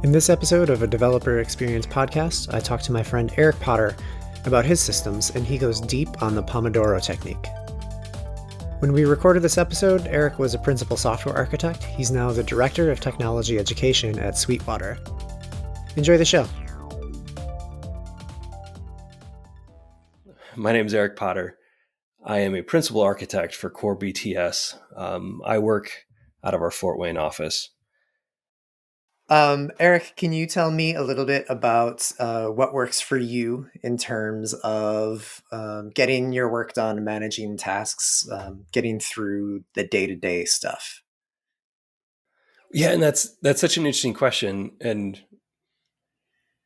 In this episode of a Developer Experience podcast, I talked to my friend Eric Potter about his systems, and he goes deep on the Pomodoro Technique. When we recorded this episode, Eric was a principal software architect. He's now the Director of Technology Education at Sweetwater. Enjoy the show. My name is Eric Potter. I am a principal architect for Core BTS. I work out of our Fort Wayne office. Eric, can you tell me a little bit about what works for you in terms of getting your work done, managing tasks, getting through the day-to-day stuff? Yeah, and that's such an interesting question. And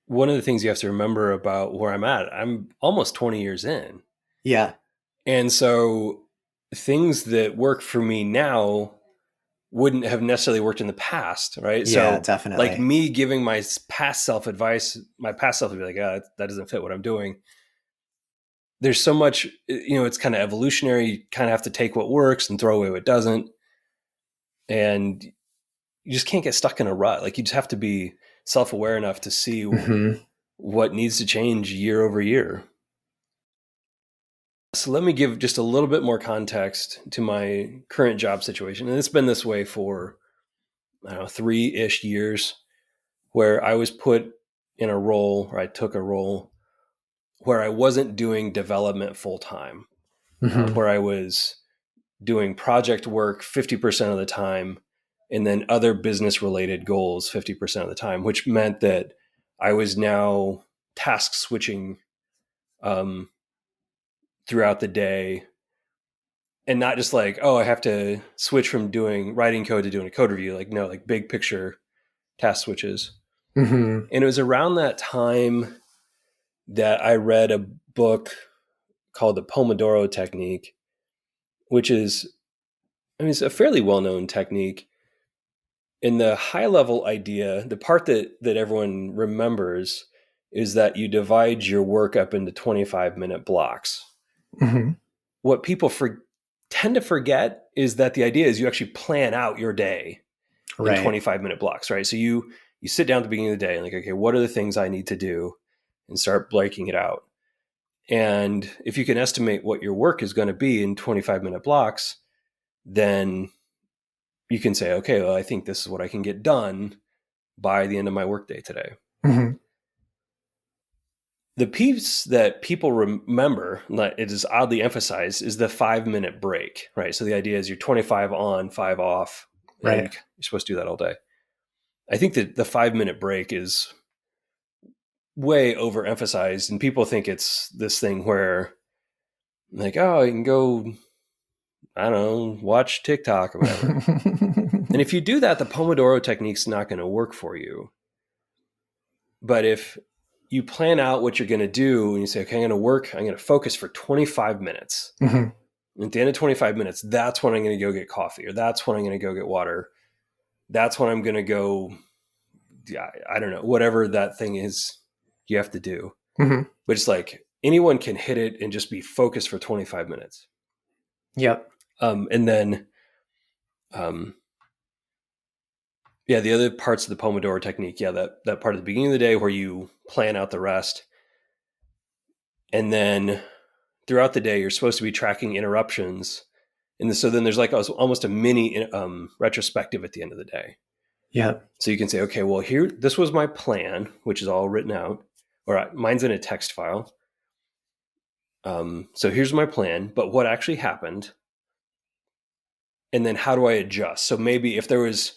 one of the things you have to remember about where I'm at, I'm almost 20 years in. Yeah. And so things that work for me now wouldn't have necessarily worked in the past, right? Yeah, so definitely. Like me giving my past self advice, my past self would be like, that doesn't fit what I'm doing. There's so much, it's kind of evolutionary. You kind of have to take what works and throw away what doesn't. And you just can't get stuck in a rut. Like you just have to be self-aware enough to see what needs to change year over year. So let me give just a little bit more context to my current job situation. And it's been this way for, 3-ish years, where I was put in a role, or I took a role where I wasn't doing development full time, where I was doing project work 50% of the time, and then other business related goals 50% of the time, which meant that I was now task switching throughout the day, and not just like, I have to switch from writing code to doing a code review. Like, no, like big picture task switches. And it was around that time that I read a book called the Pomodoro Technique, which is, it's a fairly well-known technique. In the high level idea, the part that everyone remembers is that you divide your work up into 25-minute blocks. What people tend to forget is that the idea is you actually plan out your day in 25-minute blocks, right? So you sit down at the beginning of the day and like, okay, what are the things I need to do, and start breaking it out. And if you can estimate what your work is going to be in 25-minute blocks, then you can say, okay, well, I think this is what I can get done by the end of my workday today. The piece that people remember, it is oddly emphasized, is the 5-minute break, right? So the idea is you're 25 on, 5 off, and you're supposed to do that all day. I think that the 5-minute break is way overemphasized, and people think it's this thing where like, you can go, I don't know, watch TikTok or whatever. And if you do that, the Pomodoro Technique's not going to work for you. But if you plan out what you're going to do and you say, okay, I'm going to focus for 25 minutes. And at the end of 25 minutes, that's when I'm going to go get coffee, or that's when I'm going to go get water. That's when I'm going to go, I don't know, whatever that thing is you have to do. But it's like anyone can hit it and just be focused for 25 minutes. Yep. And then, the other parts of the Pomodoro Technique, that part at the beginning of the day where you plan out the rest. And then throughout the day, you're supposed to be tracking interruptions. And so then there's like almost a mini retrospective at the end of the day. Yeah. So you can say, okay, well, this was my plan, which is all written out, or mine's in a text file. So here's my plan, but what actually happened? And then how do I adjust? So maybe if there was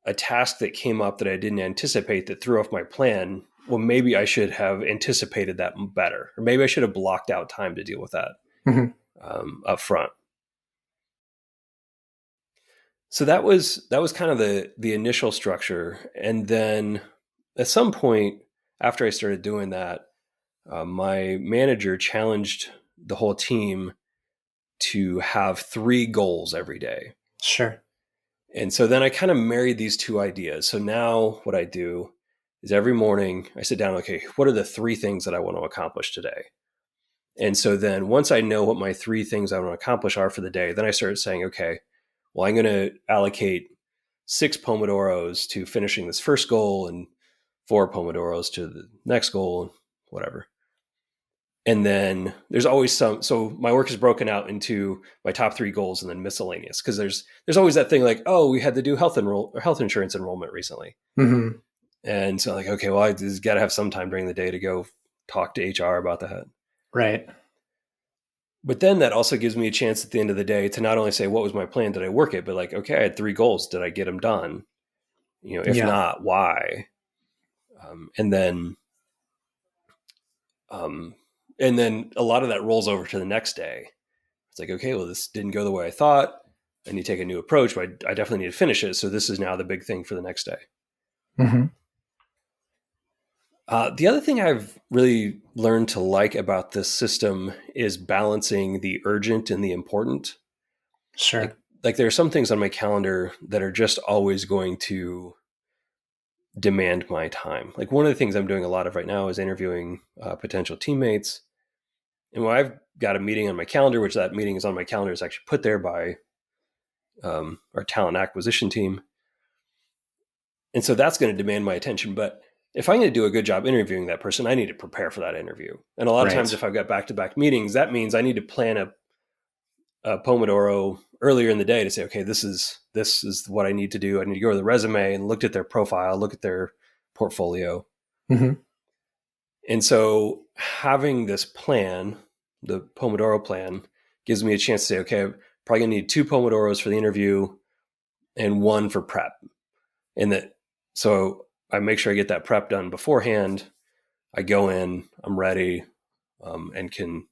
a task that came up that I didn't anticipate that threw off my plan, well, maybe I should have anticipated that better, or maybe I should have blocked out time to deal with that up front. So that was kind of the initial structure. And then at some point after I started doing that, my manager challenged the whole team to have 3 goals every day. Sure. And so then I kind of married these two ideas. So now what I do is every morning I sit down, okay, what are the 3 things that I want to accomplish today? And so then once I know what my 3 things I want to accomplish are for the day, then I started saying, okay, well, I'm going to allocate 6 Pomodoros to finishing this first goal and 4 Pomodoros to the next goal, whatever. And then there's always so my work is broken out into my top 3 goals and then miscellaneous, because there's always that thing like, oh, we had to do health insurance enrollment recently. Mm-hmm. And so like, okay, well, I just got to have some time during the day to go talk to HR about that. Right. But then that also gives me a chance at the end of the day to not only say, what was my plan? Did I work it? But like, okay, I had 3 goals. Did I get them done? If not, why? And then a lot of that rolls over to the next day. It's like, okay, well, this didn't go the way I thought. I need to take a new approach, but I definitely need to finish it. So this is now the big thing for the next day. Mm-hmm. The other thing I've really learned to like about this system is balancing the urgent and the important. Sure. Like there are some things on my calendar that are just always going to demand my time. Like one of the things I'm doing a lot of right now is interviewing potential teammates. And when I've got a meeting on my calendar, which that meeting is on my calendar, is actually put there by our talent acquisition team. And so that's going to demand my attention. But if I'm going to do a good job interviewing that person, I need to prepare for that interview. And a lot of times if I've got back-to-back meetings, that means I need to plan a Pomodoro earlier in the day to say, okay, this is what I need to do. I need to go to the resume and look at their profile, look at their portfolio. Mm-hmm. And so having this plan, the Pomodoro plan, gives me a chance to say, okay, I'm probably going to need 2 Pomodoros for the interview and 1 for prep. So I make sure I get that prep done beforehand. I go in, I'm ready, and can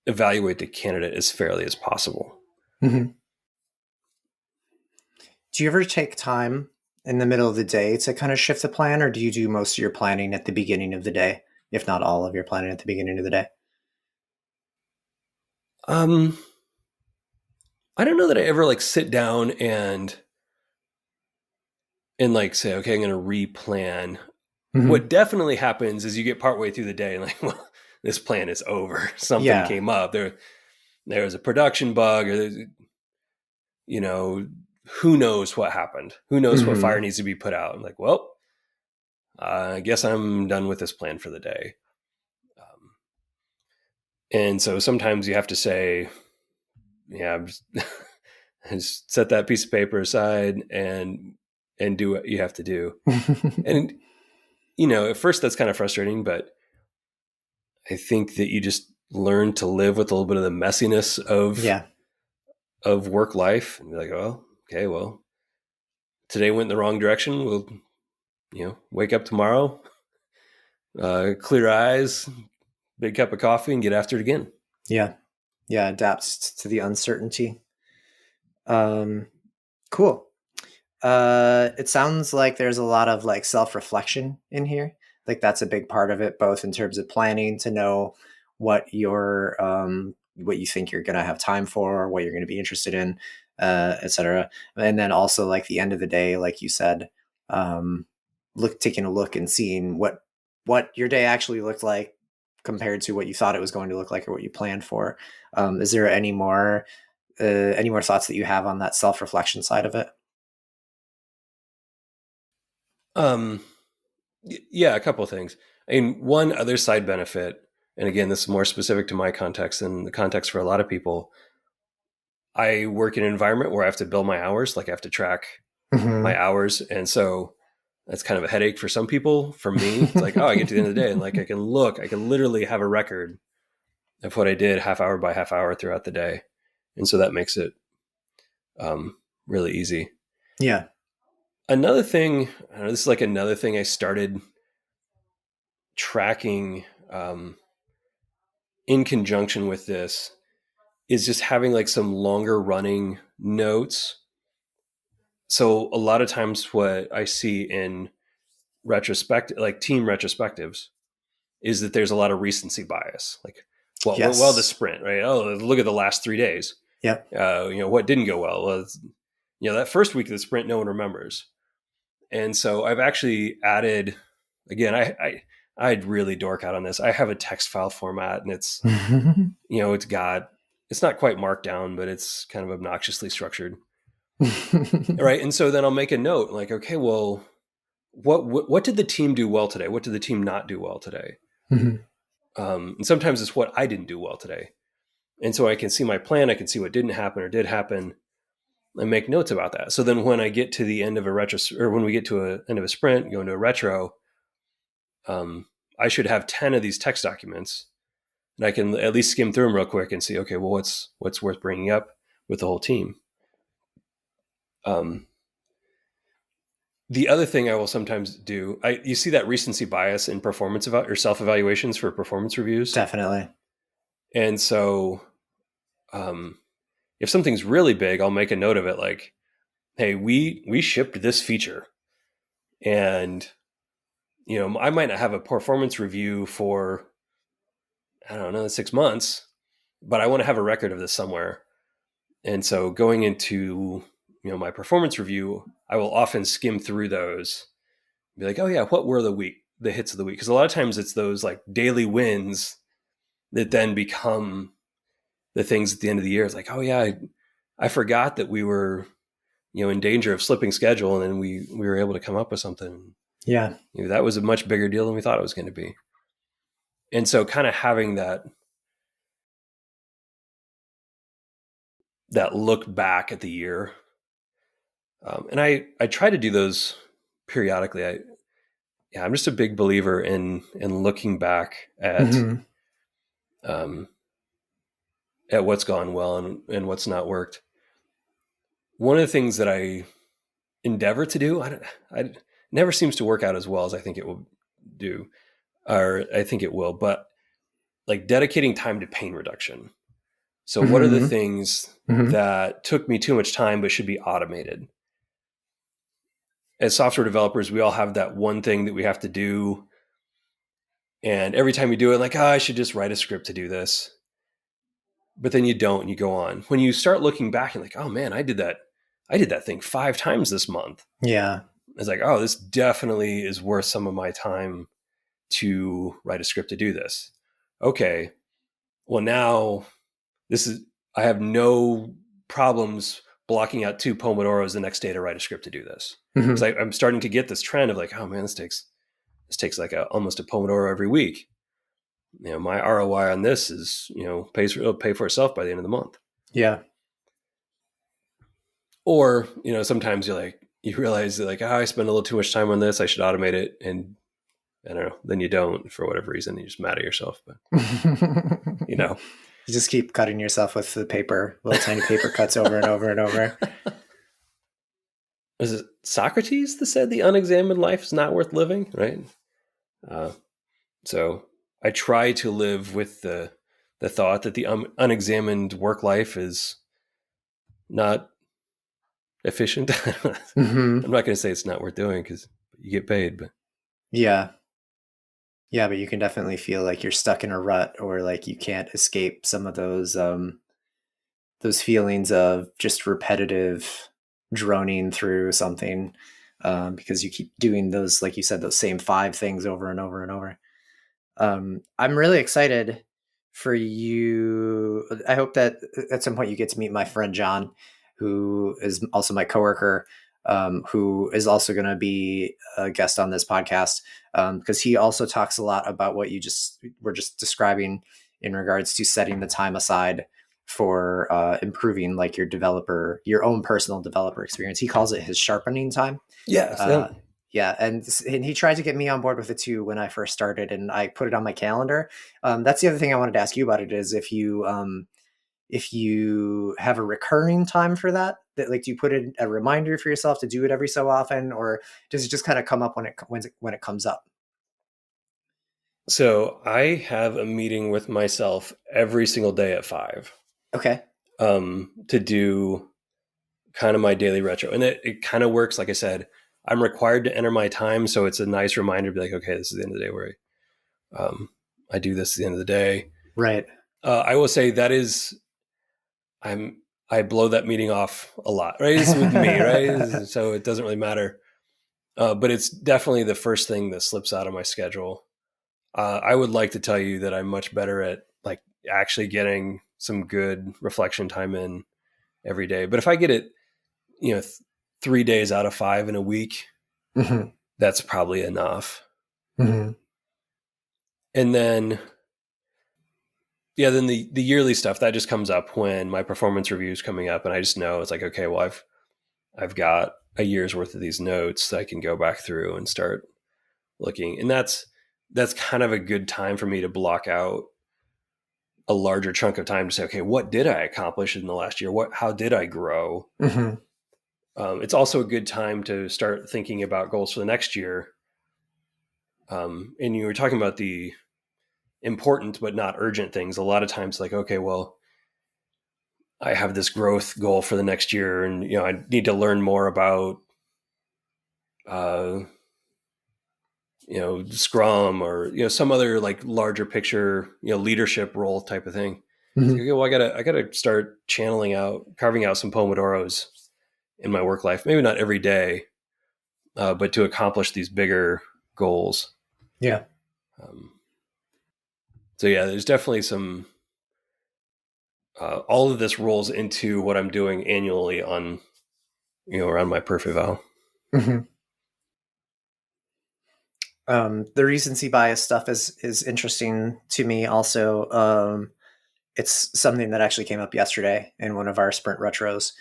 evaluate the candidate as fairly as possible. Mm-hmm. Do you ever take time in the middle of the day to kind of shift the plan, or do you do most of your planning at the beginning of the day, if not all of your planning at the beginning of the day? I don't know that I ever like sit down and like say, okay, I'm going to replan. Mm-hmm. What definitely happens is you get partway through the day and like, well, this plan is over. Something came up. There was a production bug, or who knows what happened? Who knows what fire needs to be put out? I'm like, well, I guess I'm done with this plan for the day. And so sometimes you have to say, yeah, just set that piece of paper aside and do what you have to do. And, at first that's kind of frustrating, but I think that you just learn to live with a little bit of the messiness of work life. And be like, oh, okay, well, today went in the wrong direction. We'll, wake up tomorrow, clear eyes, big cup of coffee, and get after it again. Yeah. Yeah. Adapts to the uncertainty. Cool. It sounds like there's a lot of like self-reflection in here. Like that's a big part of it, both in terms of planning to know what what you think you're going to have time for, what you're going to be interested in, et cetera. And then also like the end of the day, like you said, taking a look and seeing what your day actually looked like compared to what you thought it was going to look like or what you planned for. Is there any more thoughts that you have on that self-reflection side of it? Yeah, a couple of things. I mean, one other side benefit, and again, this is more specific to my context than the context for a lot of people. I work in an environment where I have to bill my hours, like I have to track my hours. And so that's kind of a headache for some people. For me, it's like, oh, I get to the end of the day and like I can literally have a record of what I did half hour by half hour throughout the day. And so that makes it really easy. Yeah. Another thing, this is like another thing I started tracking in conjunction with this, is just having like some longer running notes. So a lot of times what I see in team retrospectives is that there's a lot of recency bias. Like, well, the sprint, right? Oh, look at the last 3 days. Yeah. What didn't go well? Well, that first week of the sprint, no one remembers. And so I've actually added, again, I'd really dork out on this. I have a text file format, and it's, it's not quite markdown, but it's kind of obnoxiously structured. Right. And so then I'll make a note like, okay, well, what did the team do well today? What did the team not do well today? Mm-hmm. And sometimes it's what I didn't do well today. And so I can see my plan. I can see what didn't happen or did happen and make notes about that. So then when I get to the end of a retro, or when we get to an end of a sprint, go into a retro, I should have 10 of these text documents, and I can at least skim through them real quick and see, okay, well, what's worth bringing up with the whole team. The other thing I will sometimes do, you see that recency bias in performance or self-evaluations for performance reviews. Definitely. And so if something's really big, I'll make a note of it. Like, hey, we shipped this feature, and I might not have a performance review for, I don't know, 6 months, but I want to have a record of this somewhere. And so going into, my performance review, I will often skim through those, be like, oh yeah, what were the hits of the week? Because a lot of times it's those like daily wins that then become the things at the end of the year. It's like, oh yeah, I forgot that we were, in danger of slipping schedule, and then we were able to come up with something. Yeah. That was a much bigger deal than we thought it was going to be. And so kind of having that look back at the year. And I try to do those periodically. I'm just a big believer in looking back at, at what's gone well and what's not worked. One of the things that I endeavor to do, I never seems to work out as well as I think it will do, or I think it will, but like dedicating time to pain reduction. So what are the things that took me too much time but should be automated? As software developers, we all have that one thing that we have to do. And every time you do it, like, I should just write a script to do this. But then you don't, and you go on. When you start looking back and like, oh man, I did that thing 5 times this month. Yeah. It's like, oh, this definitely is worth some of my time to write a script to do this. Okay. Well, now I have no problems blocking out 2 Pomodoros the next day to write a script to do this. Because I'm starting to get this trend of like, oh man, this takes like almost a Pomodoro every week. My ROI on this is, it'll pay for itself by the end of the month. Yeah. Or, sometimes you realize that like, I spend a little too much time on this, I should automate it. And I don't know, then you don't for whatever reason, you're just mad at yourself. But, You just keep cutting yourself with the paper, little tiny paper cuts over and over and over. Was it Socrates that said the unexamined life is not worth living, right? So I try to live with the thought that the unexamined work life is not efficient. I'm not going to say it's not worth doing because you get paid, but yeah, but you can definitely feel like you're stuck in a rut, or like you can't escape some of those feelings of just repetitive droning through something, because you keep doing those, like you said, those same 5 things over and over and over. I'm really excited for you. I hope that at some point you get to meet my friend John, who is also my coworker, who is also going to be a guest on this podcast, because he also talks a lot about what you were just describing in regards to setting the time aside for improving like your own personal developer experience. He calls it his sharpening time. Yes. Yeah. And he tried to get me on board with it too when I first started, and I put it on my calendar. That's the other thing I wanted to ask you about it is if you have a recurring time for that like, do you put in a reminder for yourself to do it every so often, or does it just kind of come up when it comes up? So I have a meeting with myself every single day at 5. Okay. To do kind of my daily retro. And it kind of works. Like I said, I'm required to enter my time. So it's a nice reminder to be like, okay, this is the end of the day where I do this at the end of the day. Right. I will say that is, I blow that meeting off a lot, right? It's with me, right? So it doesn't really matter. But it's definitely the first thing that slips out of my schedule. I would like to tell you that I'm much better at like actually getting some good reflection time in every day. But if I get it, 3 days out of 5 in a week, then that's probably enough. Mm-hmm. And then, then the yearly stuff that just comes up when my performance review is coming up, and I just know it's like, okay, well, I've got a year's worth of these notes that I can go back through and start looking. And that's kind of a good time for me to block out a larger chunk of time to say, okay, what did I accomplish in the last year? How did I grow? Mm-hmm. It's also a good time to start thinking about goals for the next year. And you were talking about the important but not urgent things. A lot of times, like, okay, well, I have this growth goal for the next year, and I need to learn more about Scrum or some other like larger picture leadership role type of thing. It's like, Mm-hmm. okay, well, I gotta start carving out some Pomodoros in my work life. Maybe not every day, but to accomplish these bigger goals. Yeah. Um, so yeah, there's definitely some. All of this rolls into what I'm doing annually on around my perfect vow. Mm-hmm. The recency bias stuff is interesting to me also. It's something that actually came up yesterday in one of our sprint retros,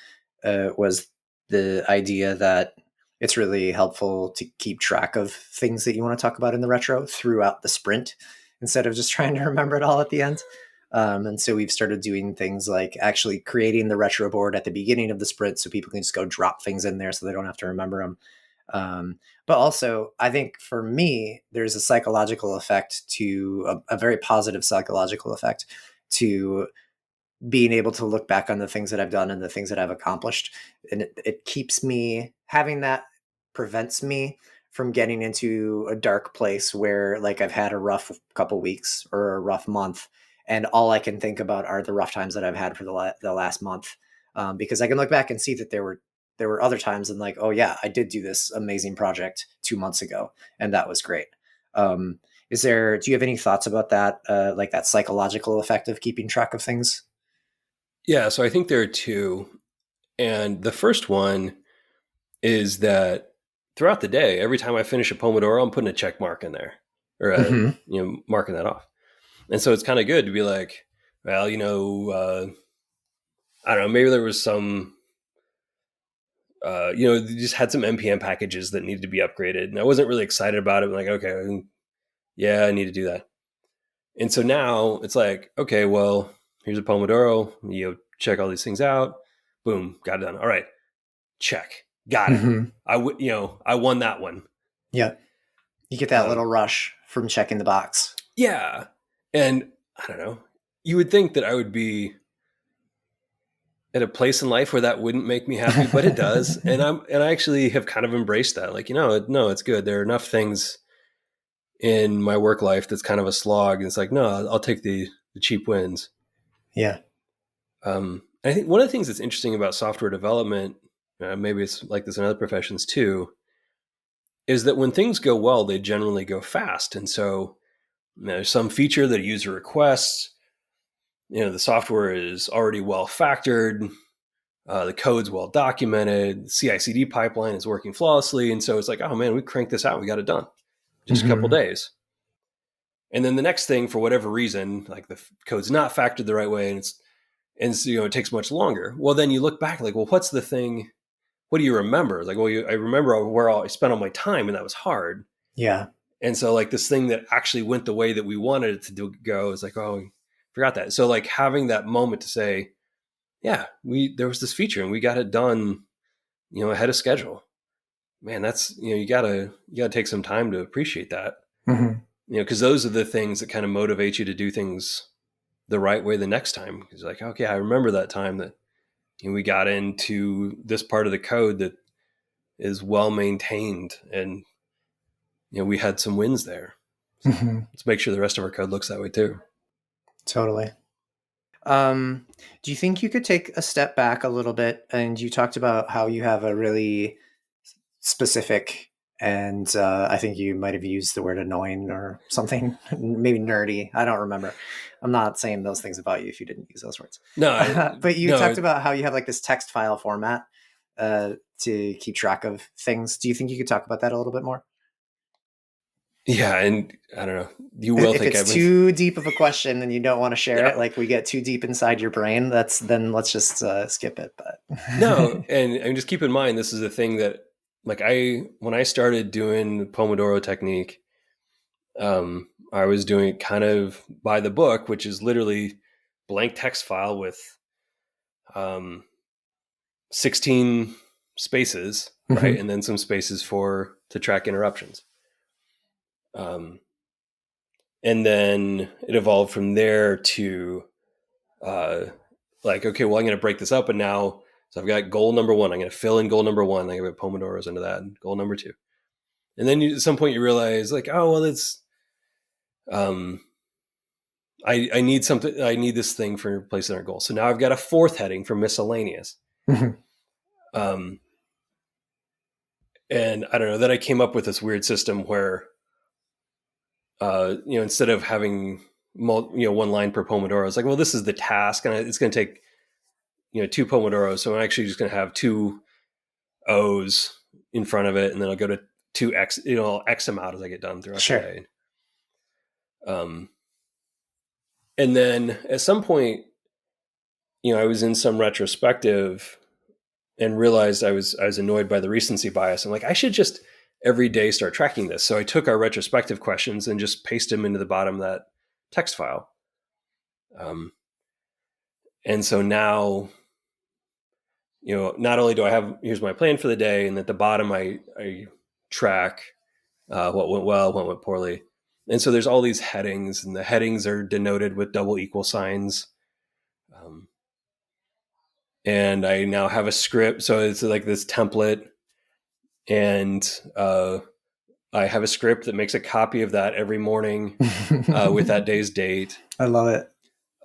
was the idea that it's really helpful to keep track of things that you want to talk about in the retro throughout the sprint instead of just trying to remember it all at the end. And so we've started doing things like actually creating the retro board at the beginning of the sprint so people can just go drop things in there so they don't have to remember them. But also, I think for me, there's a psychological effect to a very positive psychological effect to being able to look back on the things that I've done and the things that I've accomplished. And it keeps me having that prevents me from getting into a dark place where like I've had a rough couple weeks or a rough month. And all I can think about are the rough times that I've had for the last month. Because I can look back and see that there were other times and like, oh yeah, I did do this amazing project 2 months ago. And that was great. Do you have any thoughts about that? Like that psychological effect of keeping track of things? Yeah, so I think there are two. And the first one is that throughout the day, every time I finish a Pomodoro, I'm putting a check mark in there or Mm-hmm. marking that off. And so it's kind of good to be like, well, I don't know, maybe there was some, just had some NPM packages that needed to be upgraded. And I wasn't really excited about it. I'm like, okay, yeah, I need to do that. And so now it's like, okay, well, here's a Pomodoro, check all these things out. Boom, got it done. All right, check, got it. Mm-hmm. I won that one. Yeah. You get that little rush from checking the box. Yeah. And I don't know, you would think that I would be at a place in life where that wouldn't make me happy, but it does. And I actually have kind of embraced that. Like, no, it's good. There are enough things in my work life that's kind of a slog. And it's like, no, I'll take the cheap wins. Yeah. I think one of the things that's interesting about software development, maybe it's like this in other professions too, is that when things go well, they generally go fast. And so there's some feature that a user requests, the software is already well factored, the code's well documented, the CI/CD pipeline is working flawlessly. And so it's like, oh man, we cranked this out. We got it done. Just a couple days. And then the next thing, for whatever reason, like the code's not factored the right way, and so, it takes much longer. Well, then you look back like, well, what's the thing? What do you remember? It's like, well, I remember where I spent all my time, and that was hard. Yeah. And so like this thing that actually went the way that we wanted it to go is like, oh, we forgot that. So like having that moment to say, yeah, there was this feature and we got it done, ahead of schedule. Man, that's, you gotta take some time to appreciate that. Mm-hmm. Because those are the things that kind of motivate you to do things the right way the next time. Because like, okay, I remember that time that we got into this part of the code that is well maintained, and we had some wins there. So let's make sure the rest of our code looks that way too. Totally. Do you think you could take a step back a little bit? And you talked about how you have a really specific, and I think you might have used the word annoying or something, maybe nerdy. I don't remember. I'm not saying those things about you if you didn't use those words. No, but you talked about how you have like this text file format to keep track of things. Do you think you could talk about that a little bit more? Yeah, and I don't know. You will If think it's too deep of a question and you don't want to share it, like we get too deep inside your brain, then let's just skip it. But no, and just keep in mind, this is a thing that like when I started doing the Pomodoro technique, I was doing it kind of by the book, which is literally blank text file with 16 spaces, right? And then some spaces to track interruptions. And then it evolved from there to like, okay, well, I'm going to break this up. And now, so I've got goal number one. I'm going to fill in goal number one. I'm going to put Pomodoros into that. And goal number two. And then at some point you realize like, oh, well, it's, I need something. I need this thing for replacing our goal. So now I've got a fourth heading for miscellaneous. And I don't know, then I came up with this weird system where, instead of having, one line per Pomodoro, it's like, well, this is the task and it's going to take, 2 Pomodoros. So I'm actually just going to have 2 O's in front of it. And then I'll go to 2X, I'll X them out as I get done throughout the day. And then at some point, I was in some retrospective and realized I was annoyed by the recency bias. I'm like, I should just every day start tracking this. So I took our retrospective questions and just pasted them into the bottom of that text file. And so now, not only do I have, here's my plan for the day, and at the bottom I track what went well, what went poorly. And so there's all these headings, and the headings are denoted with double equal signs. And I now have a script. So it's like this template, and I have a script that makes a copy of that every morning with that day's date. I love it.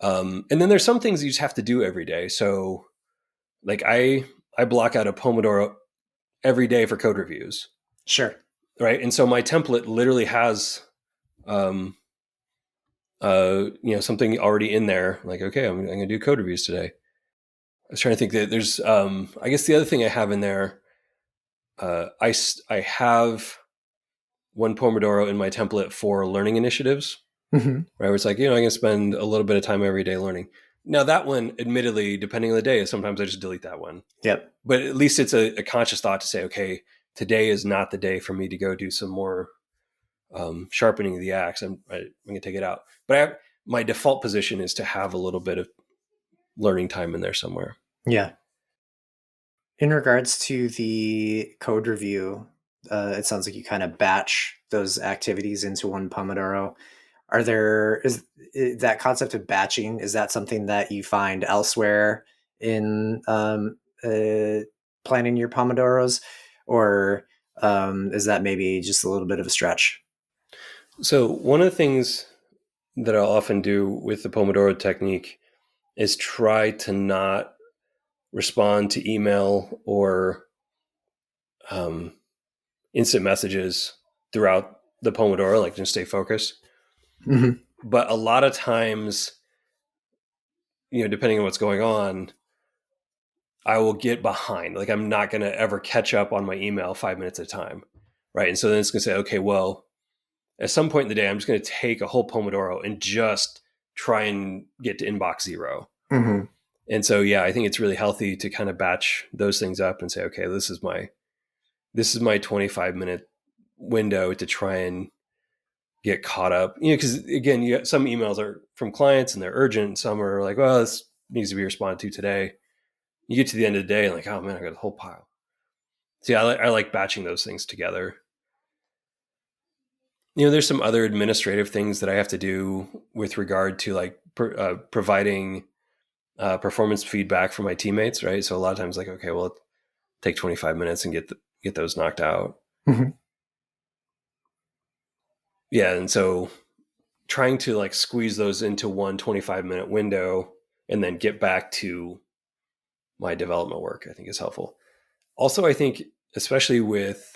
And then there's some things you just have to do every day. So like I block out a Pomodoro every day for code reviews. Sure. Right. And so my template literally has, something already in there. Like, okay, I'm going to do code reviews today. I was trying to think that there's, I guess the other thing I have in there, I have one Pomodoro in my template for learning initiatives, right? Where it's like, I'm going to spend a little bit of time every day learning. Now that one, admittedly, depending on the day, sometimes I just delete that one. Yep. But at least it's a conscious thought to say, okay, today is not the day for me to go do some more sharpening of the axe. I'm going to take it out. But my default position is to have a little bit of learning time in there somewhere. Yeah. In regards to the code review, it sounds like you kind of batch those activities into one Pomodoro. Is that concept of batching, is that something that you find elsewhere in planning your Pomodoros, or is that maybe just a little bit of a stretch? So one of the things that I'll often do with the Pomodoro technique is try to not respond to email or instant messages throughout the Pomodoro, like just stay focused. Mm-hmm. But a lot of times, depending on what's going on, I will get behind. Like I'm not going to ever catch up on my email 5 minutes at a time. Right. And so then it's going to say, okay, well, at some point in the day, I'm just going to take a whole Pomodoro and just try and get to inbox 0. Mm-hmm. And so, yeah, I think it's really healthy to kind of batch those things up and say, okay, this is my 25-minute window to try and get caught up. Because again, some emails are from clients and they're urgent. Some are like, well, this needs to be responded to today. You get to the end of the day and like, oh man, I got a whole pile. So yeah, I like batching those things together. There's some other administrative things that I have to do with regard to like providing performance feedback for my teammates, right? So a lot of times like, okay, well, take 25 minutes and get those knocked out. Mm-hmm. Yeah. And so trying to like squeeze those into one 25-minute window and then get back to my development work, I think is helpful. Also, I think, especially with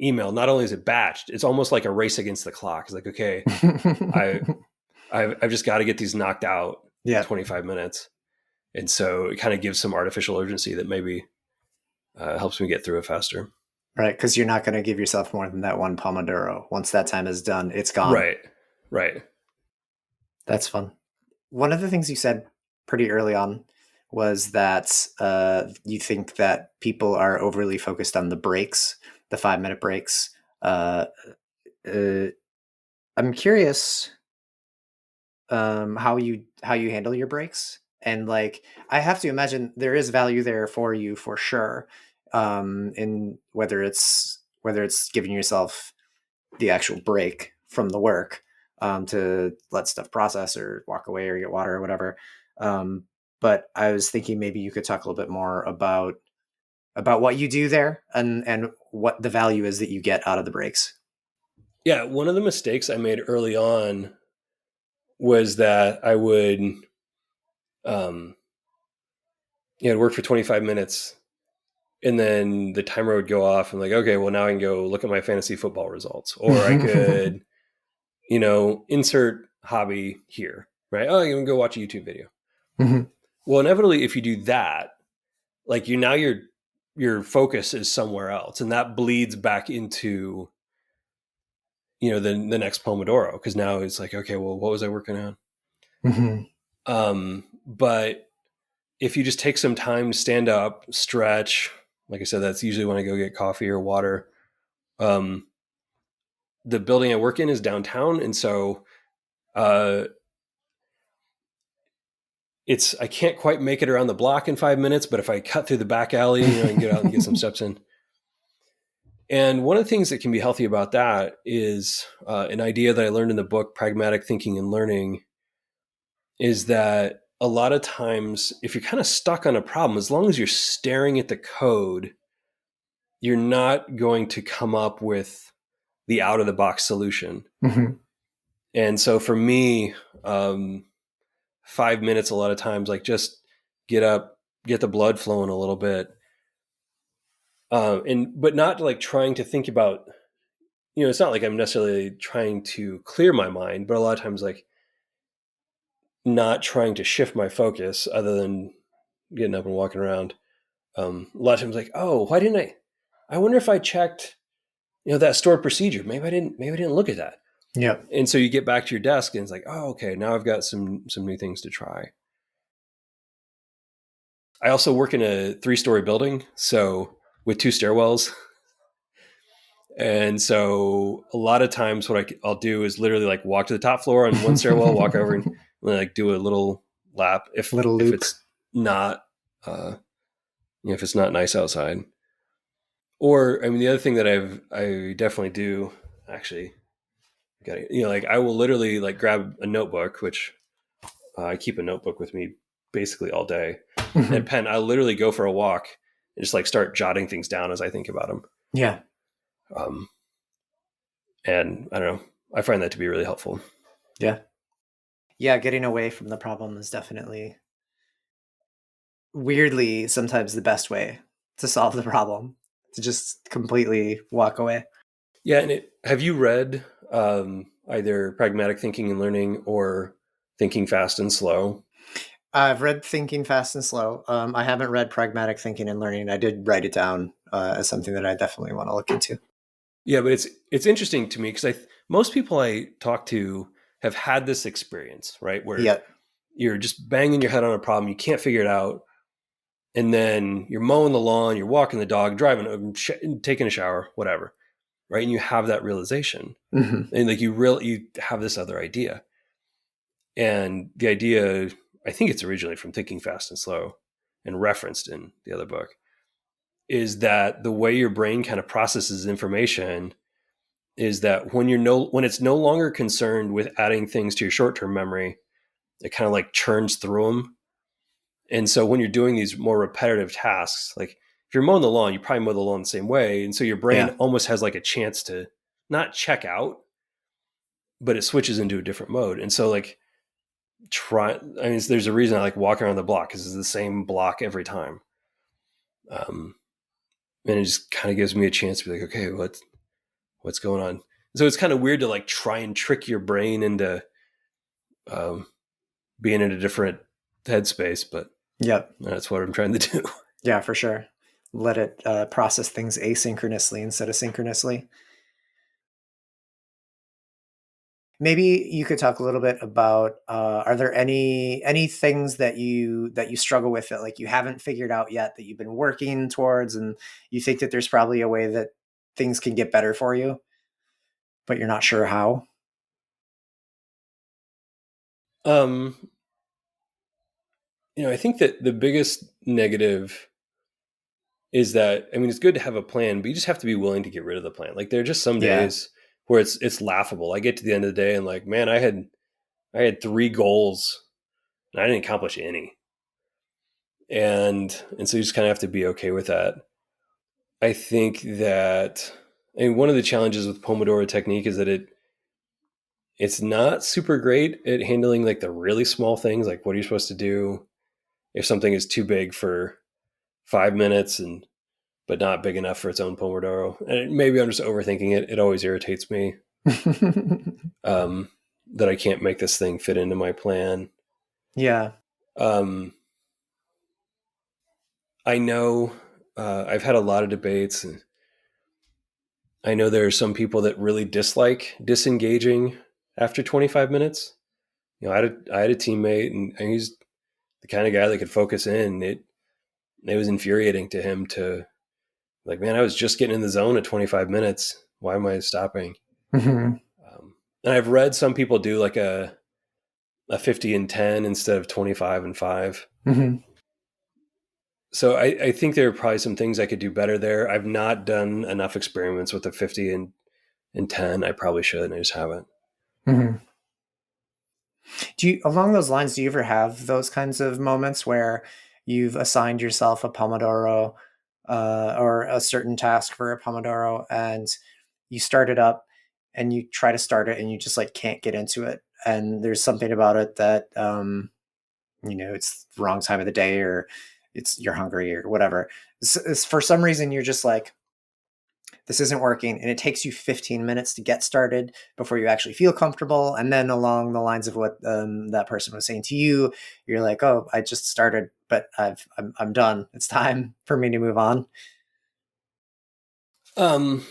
email, not only is it batched, it's almost like a race against the clock. It's like, okay, I've just got to get these knocked out. Yeah. 25 minutes. And so it kind of gives some artificial urgency that maybe helps me get through it faster. Right, because you're not going to give yourself more than that one Pomodoro. Once that time is done, it's gone. Right. That's fun. One of the things you said pretty early on was that you think that people are overly focused on the breaks, the 5-minute breaks. I'm curious how you handle your breaks, and like I have to imagine there is value there for you for sure, in whether it's giving yourself the actual break from the work, to let stuff process or walk away or get water or whatever. Um, but I was thinking maybe you could talk a little bit more about what you do there, and what the value is that you get out of the breaks. Yeah, one of the mistakes I made early on was that I would, I'd work for 25 minutes and then the timer would go off and like, okay, well now I can go look at my fantasy football results, or I could, insert hobby here, right? Oh, you can go watch a YouTube video. Mhm. Well, inevitably, if you do that, like your focus is somewhere else, and that bleeds back into the next Pomodoro, because now it's like, okay, well, what was I working on? Mhm. But if you just take some time to stand up, stretch, like I said, that's usually when I go get coffee or water. The building I work in is downtown, and so uh, I can't quite make it around the block in 5 minutes, but if I cut through the back alley, I can get out and get some steps in. And one of the things that can be healthy about that is an idea that I learned in the book, Pragmatic Thinking and Learning, is that a lot of times, if you're kind of stuck on a problem, as long as you're staring at the code, you're not going to come up with the out of the box solution. Mhm. And so for me, 5 minutes, a lot of times, like just get up, get the blood flowing a little bit. But not like trying to think about, it's not like I'm necessarily trying to clear my mind, but a lot of times like not trying to shift my focus other than getting up and walking around. A lot of times like, oh, why didn't I wonder if I checked, that stored procedure. Maybe I didn't look at that. Yep. And so you get back to your desk and it's like, oh, okay, now I've got some new things to try. I also work in a 3-story building, so with 2 stairwells. And so a lot of times what I'll do is literally like walk to the top floor on one stairwell, walk over and like do a little lap if Little if loop. it's not if it's not nice outside. Or I mean, the other thing that I definitely do, actually, like I will literally like grab a notebook, which I keep a notebook with me basically all day, and a pen. I literally go for a walk and just like start jotting things down as I think about them. Yeah. And I don't know, I find that to be really helpful. Yeah. Yeah, getting away from the problem is definitely weirdly sometimes the best way to solve the problem, to just completely walk away. Yeah, and have you read either Pragmatic Thinking and Learning or Thinking Fast and Slow? I've read Thinking Fast and Slow. I haven't read Pragmatic Thinking and Learning. I did write it down as something that I definitely want to look into. Yeah, but it's interesting to me because most people I talk to have had this experience, right, where you're just banging your head on a problem, you can't figure it out, and then you're mowing the lawn, you're walking the dog, driving, taking a shower, whatever, right, and you have that realization, and like you have this other idea, and the idea, I think it's originally from Thinking Fast and Slow, and referenced in the other book, is that the way your brain kind of processes information is that when it's no longer concerned with adding things to your short-term memory, it kind of like churns through them. And so when you're doing these more repetitive tasks, like if you're mowing the lawn, you probably mow the lawn the same way. And so your brain almost has like a chance to not check out, but it switches into a different mode. And so like there's a reason I like walking around the block because it's the same block every time. And it just kind of gives me a chance to be like, okay, what's going on? So it's kind of weird to like try and trick your brain into being in a different headspace, but that's what I'm trying to do. Yeah, for sure. let it process things asynchronously instead of synchronously. Maybe you could talk a little bit about are there any things that you struggle with that like you haven't figured out yet that you've been working towards, and you think that there's probably a way that things can get better for you, but you're not sure how? Um, I think that the biggest negative is that, I mean, it's good to have a plan, but you just have to be willing to get rid of the plan. Like there are just some Yeah. days where it's laughable. I get to the end of the day and like, man, I had 3 goals and I didn't accomplish any. And so you just kind of have to be okay with that. I think that, I mean, one of the challenges with Pomodoro Technique is that it's not super great at handling like the really small things, like what are you supposed to do if something is too big for 5 minutes and but not big enough for its own Pomodoro. And maybe I'm just overthinking it. It always irritates me um, that I can't make this thing fit into my plan. Yeah. Um, I know I've had a lot of debates. And I know there are some people that really dislike disengaging after 25 minutes. I had a teammate, and he's the kind of guy that could focus in. It was infuriating to him to like, man, I was just getting in the zone at 25 minutes. Why am I stopping? Mm-hmm. And I've read some people do like a 50 and 10 instead of 25 and 5. Mm-hmm. So I think there are probably some things I could do better there. I've not done enough experiments with the 50 and 10. I probably should, and I just haven't. Mm-hmm. Do you, along those lines, do you ever have those kinds of moments where you've assigned yourself a Pomodoro or a certain task for a Pomodoro, and you start it up and you try to start it and you just like can't get into it, and there's something about it that it's the wrong time of the day, or you're hungry or whatever. For some reason you're just like, this isn't working, and it takes you 15 minutes to get started before you actually feel comfortable, and then along the lines of what that person was saying to you, you're like, oh, I just started, but I'm done, it's time for me to move on. Um,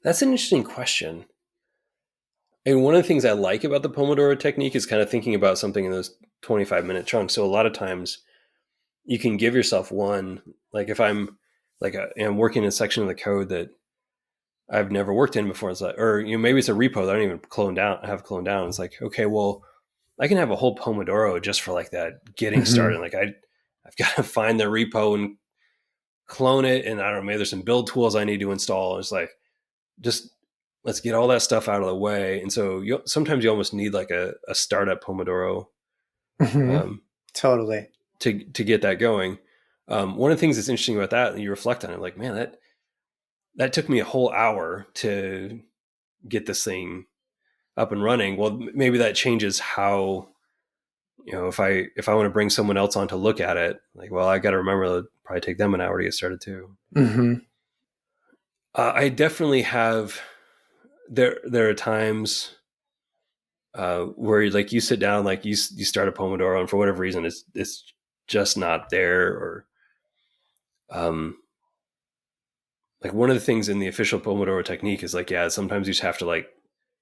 that's an interesting question. And one of the things I like about the Pomodoro technique is kind of thinking about something in those 25-minute chunks. So a lot of times you can give yourself one, like if I'm like I'm working in a section of the code that I've never worked in before. It's like, or maybe it's a repo that I don't even have cloned down. It's like, okay, well, I can have a whole Pomodoro just for like that getting Mm-hmm. started. Like I've got to find the repo and clone it, and I don't know, maybe there's some build tools I need to install. It's like, just let's get all that stuff out of the way. And so sometimes you almost need like a startup Pomodoro Mm-hmm. um, Totally. to get that going. One of the things that's interesting about that, and you reflect on it, like, man, that took me a whole hour to get this thing up and running. Well, maybe that changes how, if I want to bring someone else on to look at it, like, well, I got to remember it'll probably take them an hour to get started too. Mm-hmm. I definitely have. There are times where like you sit down, like you start a Pomodoro, and for whatever reason, it's just not there. Or like one of the things in the official Pomodoro technique is like, yeah, sometimes you just have to like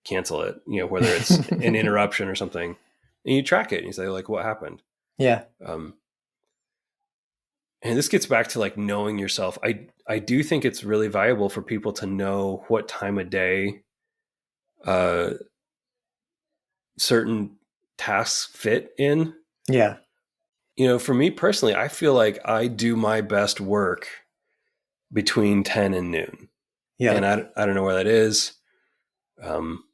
cancel it, whether it's an interruption or something, and you track it and you say like, what happened? Yeah. Um, and this gets back to like knowing yourself. I do think it's really valuable for people to know what time of day uh, certain tasks fit in. Yeah. For me personally, I feel like I do my best work between 10 and noon. And Yep. I don't know where that is. Um,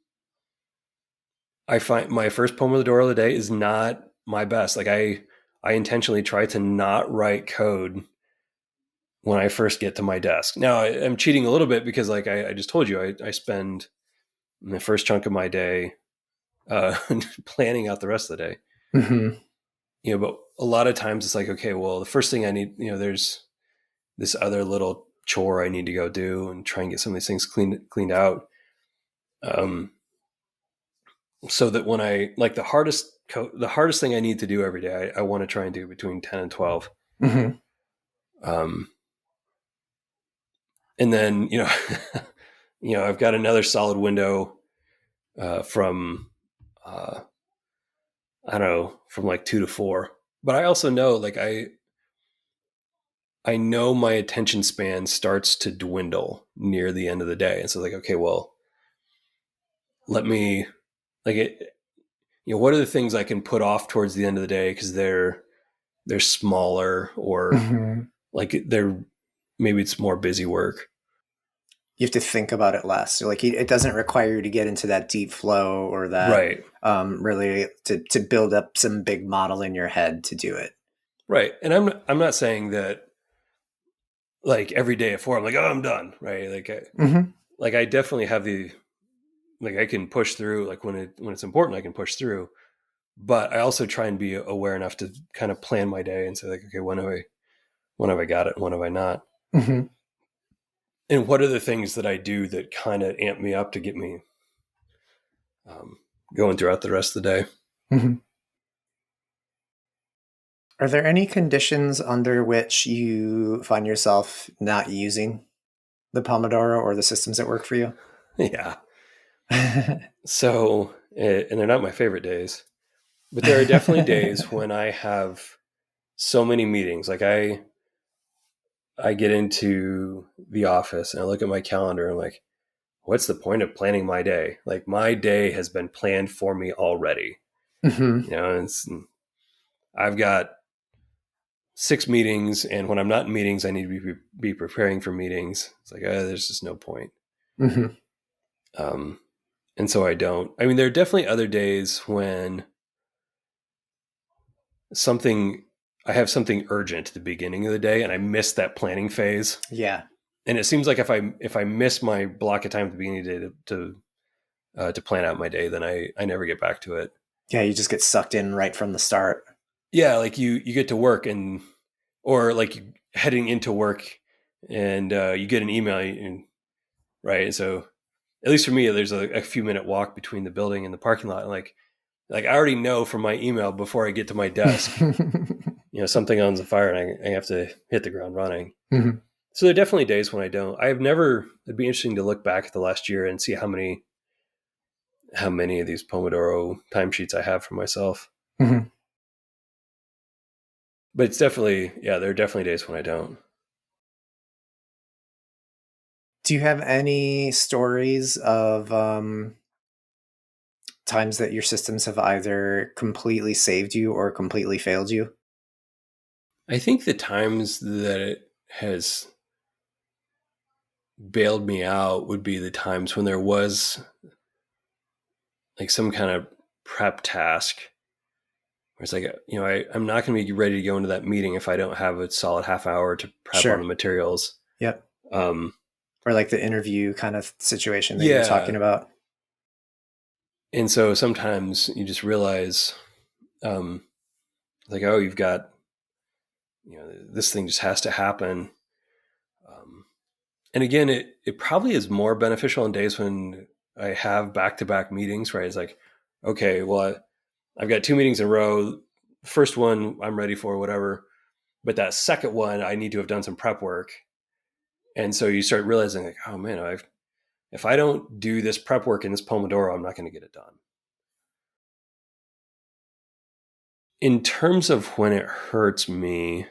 I find my first Pomodoro of the day is not my best. Like I intentionally try to not write code when I first get to my desk. Now I'm cheating a little bit because like I just told you, I spend the first chunk of my day planning out the rest of the day. Mm-hmm. But a lot of times it's like, okay, well, the first thing I need, there's this other little chore I need to go do and try and get some of these things cleaned out. So that when I like the hardest thing I need to do every day, I want to try and do between 10 and 12. Mm-hmm. And then, I've got another solid window from, I don't know, from like 2 to 4. But I also know, like, I know my attention span starts to dwindle near the end of the day. And so, like, okay, well, let me, like, what are the things I can put off towards the end of the day because they're smaller, or like maybe it's more busy work. You have to think about it less. So like it doesn't require you to get into that deep flow or that Right. Really to build up some big model in your head to do it. Right. And I'm not saying that like every day at 4 I'm like, oh, I'm done. Right. Like I definitely have I can push through, like when it's important, I can push through. But I also try and be aware enough to kind of plan my day and say, like, okay, when have I got it? When have I not? Mm-hmm. And what are the things that I do that kind of amp me up to get me going throughout the rest of the day? Mm-hmm. Are there any conditions under which you find yourself not using the Pomodoro or the systems that work for you? Yeah. So, and they're not my favorite days, but there are definitely days when I have so many meetings. Like I get into the office and I look at my calendar and I'm like, what's the point of planning my day? Like my day has been planned for me already. Mm-hmm. And I've got 6 meetings, and when I'm not in meetings, I need to be preparing for meetings. It's like, there's just no point. Mm-hmm. And so I don't. I mean, there are definitely other days when I have something urgent at the beginning of the day, and I miss that planning phase. Yeah. And it seems like if I miss my block of time at the beginning of the day to plan out my day, then I never get back to it. Yeah, you just get sucked in right from the start. Yeah, like you get to work or like heading into work, and you get an email, right? So at least for me, there's a few minute walk between the building and the parking lot. And like I already know from my email before I get to my desk, something on the fire, and I have to hit the ground running. Mm-hmm. So there are definitely days when I don't. It'd be interesting to look back at the last year and see how many of these Pomodoro timesheets I have for myself. Mm-hmm. But it's definitely, there are definitely days when I don't. Do you have any stories of times that your systems have either completely saved you or completely failed you? I think the times that it has bailed me out would be the times when there was like some kind of prep task where it's like, I'm not going to be ready to go into that meeting if I don't have a solid half hour to prep on the materials. Yep. Or like the interview kind of situation that you're talking about. And so sometimes you just realize, like, oh, you've got, this thing just has to happen. And again, it probably is more beneficial in days when I have back-to-back meetings, right? It's like, okay, well, I've got 2 meetings in a row. First one I'm ready for, whatever. But that second one, I need to have done some prep work. And so you start realizing like, oh man, if I don't do this prep work in this Pomodoro, I'm not going to get it done. In terms of when it hurts me,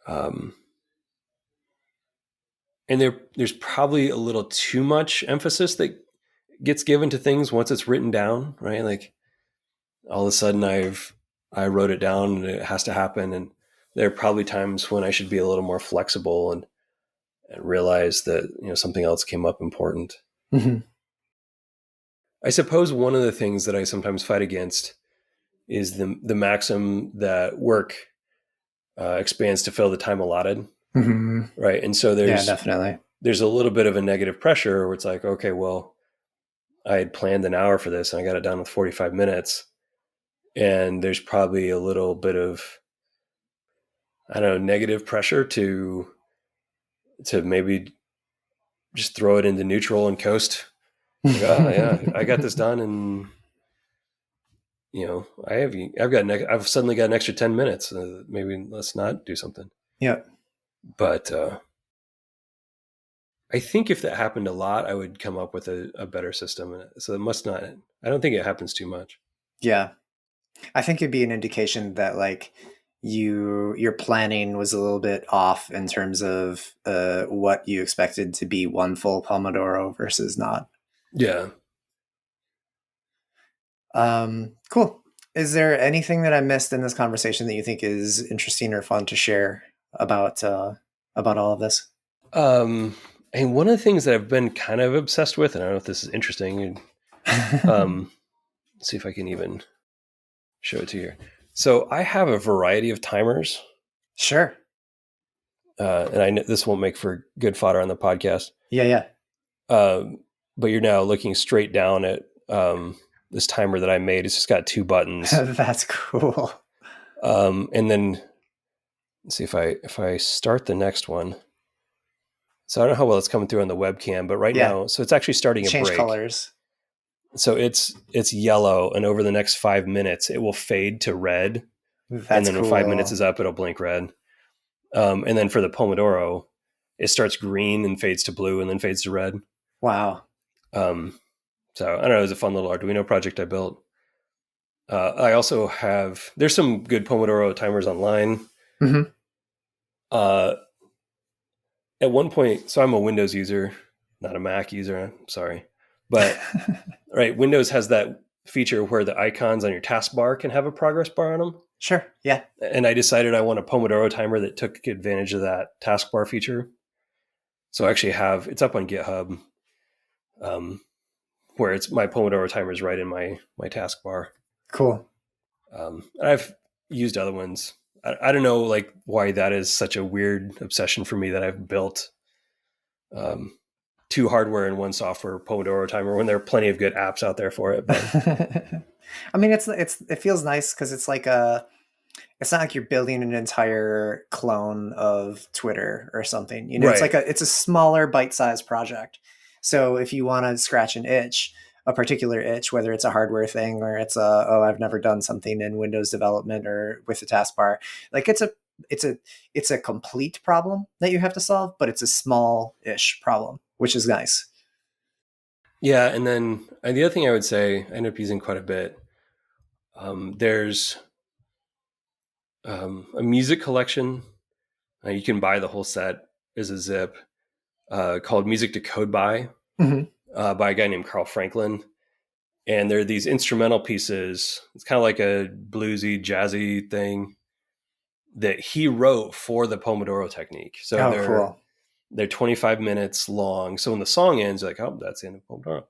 and there's probably a little too much emphasis that gets given to things once it's written down, right? Like all of a sudden I wrote it down and it has to happen. And there are probably times when I should be a little more flexible and realize that, something else came up important. Mm-hmm. I suppose one of the things that I sometimes fight against is the maxim that work expands to fill the time allotted. Mm-hmm. Right. And so definitely. There's a little bit of a negative pressure where it's like, okay, well, I had planned an hour for this and I got it done with 45 minutes. And there's probably a little bit of, I don't know, negative pressure to maybe just throw it into neutral and coast. Like, oh yeah, I got this done, and I've suddenly got an extra 10 minutes. Maybe let's not do something. Yeah. But I think if that happened a lot, I would come up with a better system. So it must not. I don't think it happens too much. Yeah. I think it'd be an indication that like your planning was a little bit off in terms of what you expected to be one full Pomodoro versus not. Yeah. Cool. Is there anything that I missed in this conversation that you think is interesting or fun to share about all of this? And one of the things that I've been kind of obsessed with, and I don't know if this is interesting, let's see if I can even show it to you. So I have a variety of timers. Sure. And I know this won't make for good fodder on the podcast. Yeah. But you're now looking straight down at this timer that I made. It's just got 2 buttons. That's cool. And then let's see if I start the next one. So I don't know how well it's coming through on the webcam, but right now, so it's actually starting a break. Change colors. So it's yellow, and over the next 5 minutes, it will fade to red. That's and then cool. when 5 minutes is up, it'll blink red. And then for the Pomodoro, it starts green and fades to blue and then fades to red. Wow. So I don't know, it was a fun little Arduino project I built. I also have, there's some good Pomodoro timers online. Mm-hmm. At one point, so I'm a Windows user, not a Mac user, I'm sorry. But right, Windows has that feature where the icons on your taskbar can have a progress bar on them. Sure, yeah. And I decided I want a Pomodoro timer that took advantage of that taskbar feature. So I actually have, it's up on GitHub, where it's my Pomodoro timer is right in my taskbar. Cool. I've used other ones. I don't know like why that is such a weird obsession for me that I've built 2 hardware and 1 software Pomodoro timer when there are plenty of good apps out there for it. But I mean, it feels nice because it's like it's not like you're building an entire clone of Twitter or something. You know, right. it's a smaller bite-sized project. So if you want to scratch an itch, a particular itch, whether it's a hardware thing or it's I've never done something in Windows development or with the taskbar, like it's a complete problem that you have to solve, but it's a small-ish problem, which is nice. Yeah, and then the other thing I would say, I end up using quite a bit. There's a music collection. You can buy the whole set as a zip called Music to Code By a guy named Carl Franklin. And there are these instrumental pieces. It's kind of like a bluesy, jazzy thing that he wrote for the Pomodoro Technique. So they're 25 minutes long. So when the song ends, you're like, oh, that's the end of Pomodoro.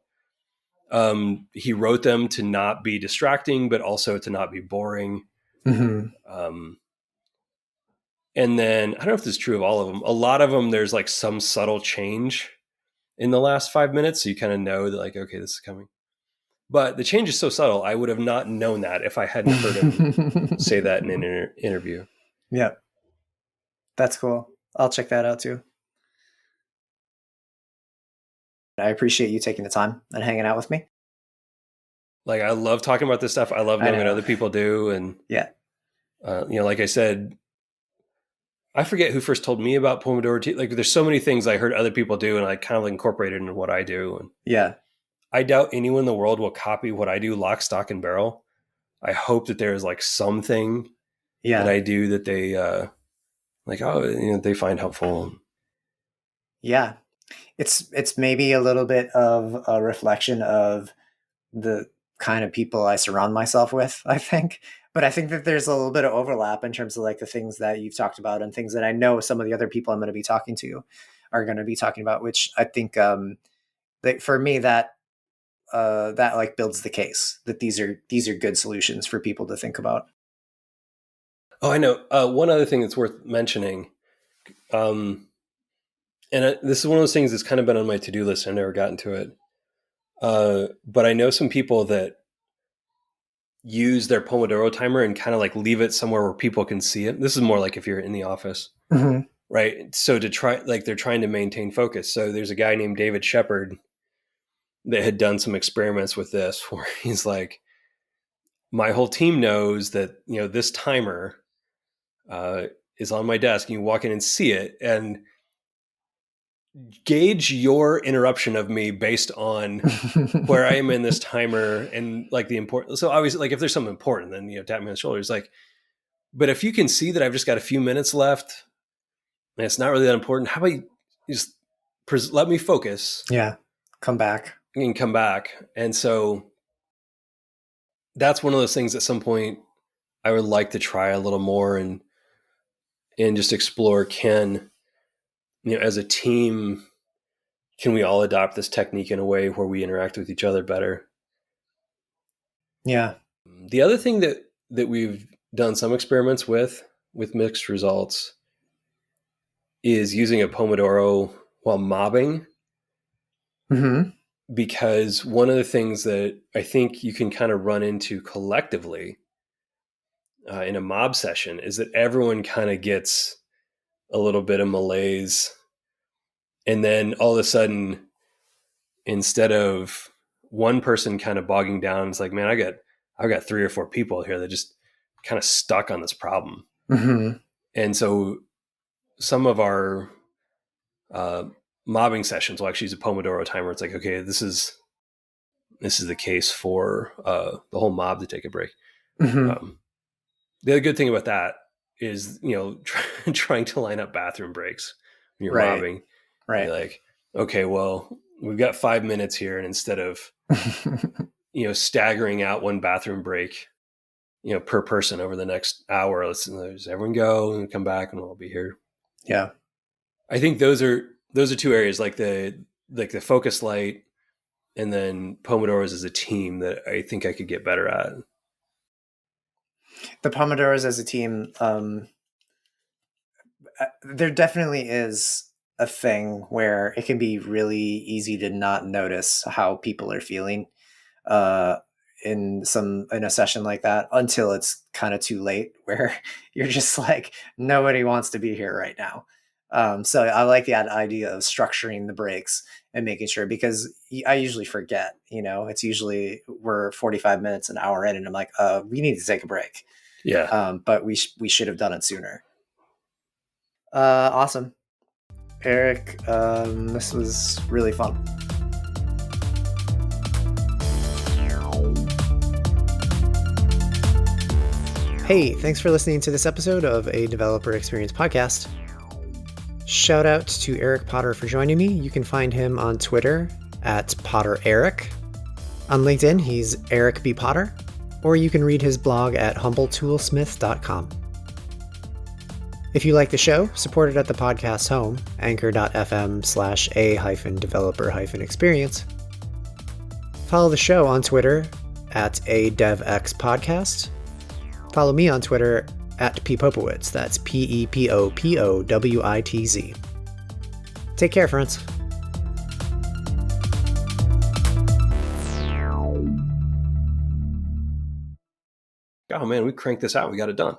He wrote them to not be distracting, but also to not be boring. Mm-hmm. And then I don't know if this is true of all of them. A lot of them, there's like some subtle change in the last 5 minutes. So you kind of know that like, okay, this is coming. But the change is so subtle, I would have not known that if I hadn't heard him say that in an interview. Yeah. That's cool. I'll check that out too. I appreciate you taking the time and hanging out with me. Like, I love talking about this stuff. I love knowing what other people do. And, like I said, I forget who first told me about Pomodoro. Like, there's so many things I heard other people do and I kind of incorporated into what I do. And I doubt anyone in the world will copy what I do lock, stock, and barrel. I hope that there's like something that I do that they they find helpful. Yeah. It's maybe a little bit of a reflection of the kind of people I surround myself with, I think. But I think that there's a little bit of overlap in terms of like the things that you've talked about and things that I know some of the other people I'm going to be talking to are going to be talking about, which I think that for me that like builds the case that these are good solutions for people to think about. Oh, I know. One other thing that's worth mentioning, and this is one of those things that's kind of been on my to-do list. I never gotten to it. But I know some people that use their Pomodoro timer and kind of like leave it somewhere where people can see it. This is more like if you're in the office, right? So to try, like they're trying to maintain focus. So there's a guy named David Shepard that had done some experiments with this where he's like, my whole team knows that, this timer is on my desk, and you walk in and see it, and gauge your interruption of me based on where I am in this timer and like the important. So obviously, like if there's something important, then tap me on the shoulder. It's like, but if you can see that I've just got a few minutes left and it's not really that important, how about you just let me focus? Yeah. Come back. And come back. And so that's one of those things at some point I would like to try a little more and just explore, as a team, can we all adopt this technique in a way where we interact with each other better? Yeah. The other thing that we've done some experiments with mixed results is using a Pomodoro while mobbing. Mm-hmm. Because one of the things that I think you can kind of run into collectively in a mob session is that everyone kind of gets a little bit of malaise. And then all of a sudden, instead of one person kind of bogging down, it's like, man, I've got 3 or 4 people here that just kind of stuck on this problem. Mm-hmm. And so some of our mobbing sessions will actually use a Pomodoro timer. It's like, okay, this is the case for the whole mob to take a break. Mm-hmm. The other good thing about that is, trying to line up bathroom breaks when you're mobbing. Right. You're like, okay, well, we've got 5 minutes here, and instead of staggering out one bathroom break, per person over the next hour, let's everyone go and come back, and we'll be here. Yeah, I think those are 2 areas, like the focus light, and then Pomodoros as a team, that I think I could get better at. The Pomodoros as a team, there definitely is a thing where it can be really easy to not notice how people are feeling in a session like that until it's kind of too late, where you're just like, nobody wants to be here right now. So I like the idea of structuring the breaks and making sure, because I usually forget, it's usually we're 45 minutes, an hour in, and I'm like, we need to take a break. Yeah. But we should have done it sooner. Awesome. Eric, this was really fun. Hey, thanks for listening to this episode of a Developer Experience Podcast. Shout out to Eric Potter for joining me. You can find him on Twitter at PotterEric. On LinkedIn, he's Eric B. Potter, or you can read his blog at humbletoolsmith.com. If you like the show, support it at the podcast's home, anchor.fm/a-developer-experience. Follow the show on Twitter at ADevXPodcast. Follow me on Twitter at ppopowitz. That's PEPOPOWITZ. Take care, friends. Oh man, we cranked this out. We got it done.